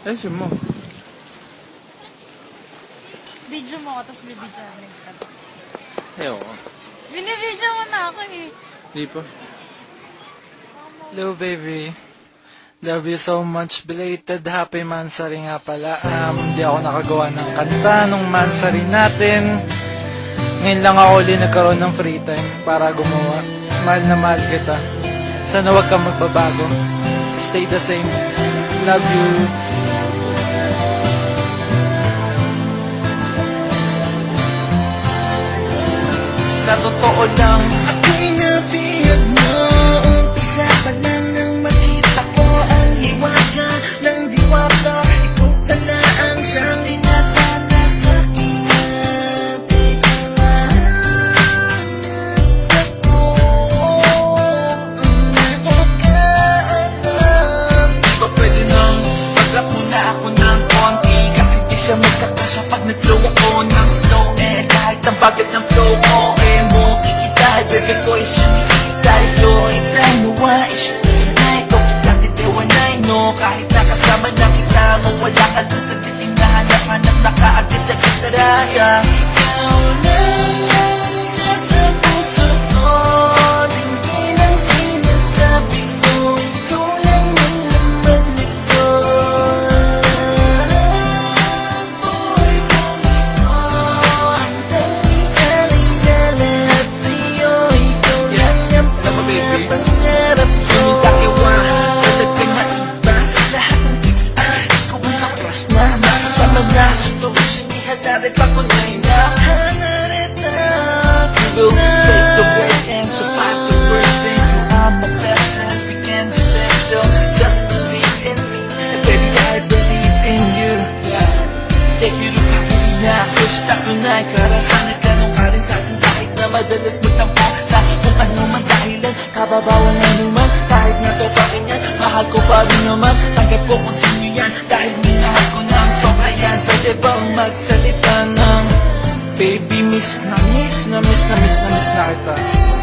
Ayusin mo. Video mo ako, tapos bibidyoan ka. Ayoko. Binibidyo mo na ako eh. Di pa. Hello, baby. Love you so much. Belated happy Mansari nga pala. Hindi ako nakagawa ng kanta nung Mansari natin. Ngayon lang ako ulit nagkaroon ng free time para gumawa. Mahal na mahal kita. Sana wag kang magbabago. Stay the same. Love you. Sa totoo lang, ako'y nabiyag mo. Umpisa pa lang nang makita ko ang hiwaga ng diwata. Ikaw pala ang siyang dinadala sa aking ako ang nakakaalam. di ba pwede nang Mag-rap muna ako ng konti, kasi di siya magkakasya pag nag-flow ako ng slow. Kahit ang bagat ng flow ko, mo kikitay, baby ko siya kikitay. Flow, itay mo siya kikitay. Ikaw kita kitiwanay, no. Kahit nakasama na kita mo, wala ka dun sa titing na hanap-hanap, nakaagad sa kitaraya. Ikaw lang ang nasa puso ko, tingin ang sinasabi ko. Ikaw lang ang laman nito. Buhay kong ito, ang tanging alingala at sa'yo. Ikaw lang ang pangarap ko. Kumitakiwa, Talagang maiba sa lahat ng chicks. Ikaw ang nakras na makasama na. Sitwasyon ni Hadaret pakunay na hangarita. We will face the world and survive the worst thing. You are my best friend, we can stand still. Just believe in me, and baby I believe in you. Take you to Kahina, push na tunay. Karasanay ka nung ka rin sa akin, kahit na madalas magtampo sa kung ano man dahilan. Kababawan na naman, kahit na to pa rin yan, mahal ko pa rin naman. Tanggap ko kung sino yan, dahil minahal ko ng sobra yan. Pwede bang magsalita ng baby, miss na kita.